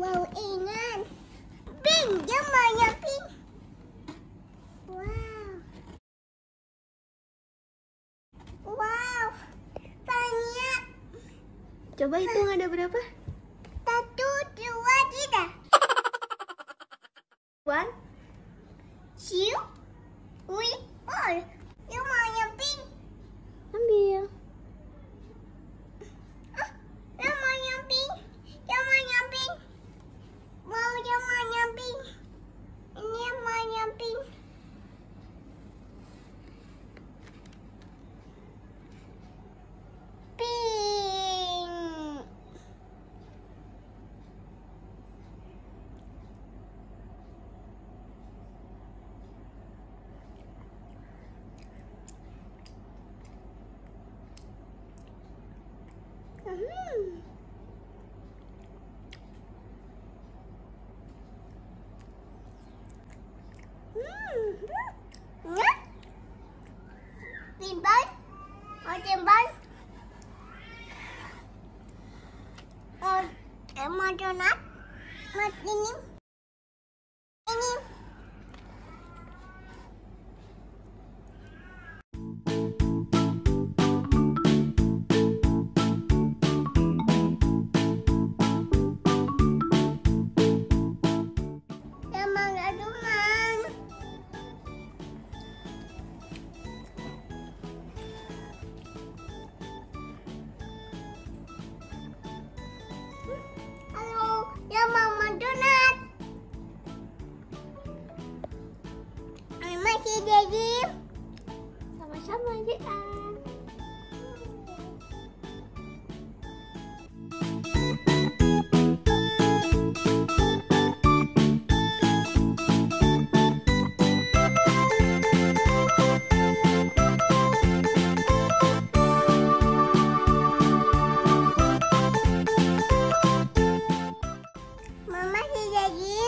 Wow, ingat. Pink, dia maunya pink. Wow, banyak. Coba hitung ada berapa? 1, 2, 3. 1, 2, 3, 4. Dia maunya pink. ambil. Dia maunya pink. Dia maunya pink. Wow, dia maunya pink. Ini maunya pink. Pink. Timbal, mau timbal, mau donat, mau ini. Jadi Sama-sama, Jehan. Mama si jadi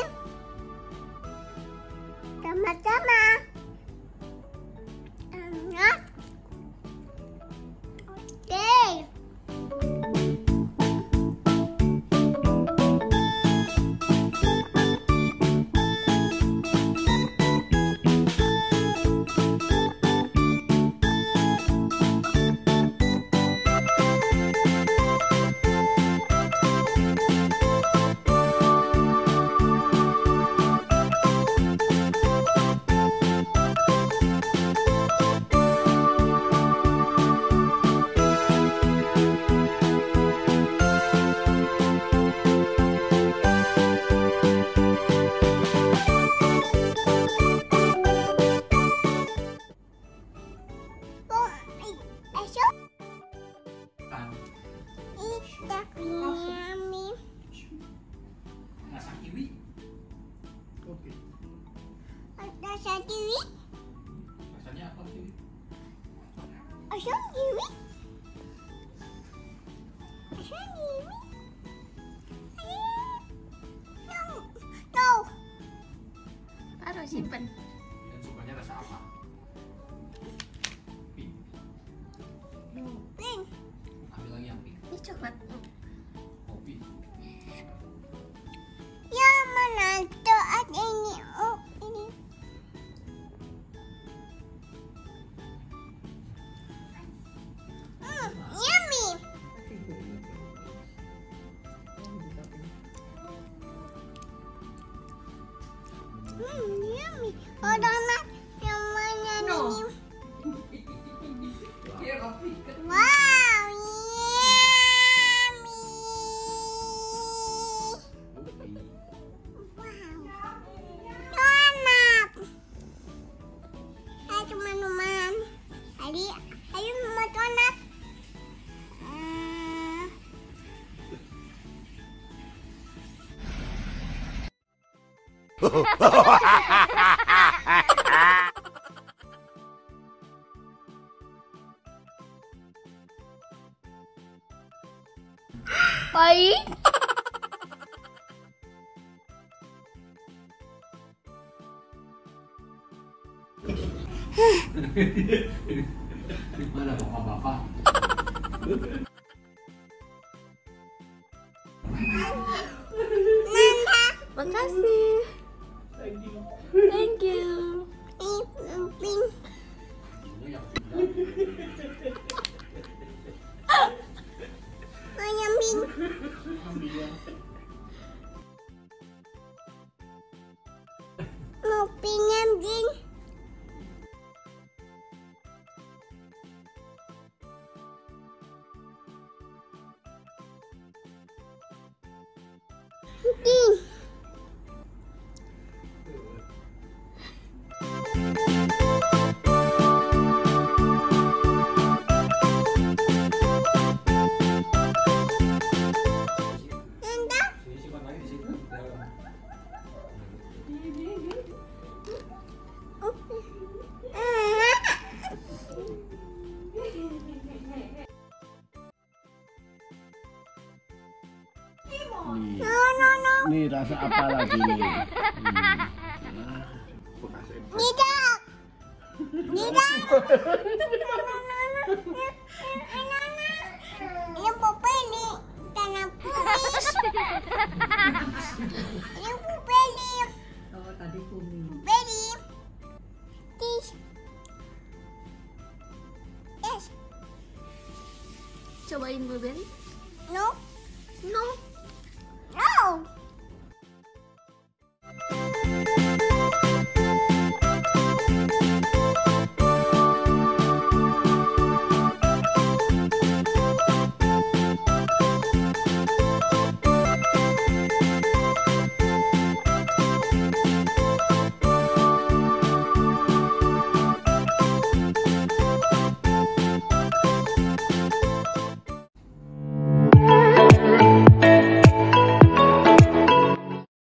sama-sama. Oke. Rasa kiwi? Rasanya apa kiwi? Rasa kiwi? Rasa kiwi? Tuh. Taruh simpen. Dan sukanya rasa apa? Pink. Pink. Ambil lagi yang pink. Ini coklat. Kopi. Yang mana tuh ada ini? Oh, ini. Yummy. Yummy. Oh, donat yang mana ini? Wow, yummy. Baik. Mana bapak-bapak? Makasih. Thank you. Pink. Ini yang tinggal. Mana pink? Mau pinjam pink. Pink. Sini simpan lagi di situ. Dalam. Nih rasa apa lagi? Tidak. Tidak. Ini papa ini tanah pulis. Ini papa ini. Oh, tadi kuning. Beli. Tis. Yes. Cobain blueberry. No. No. No.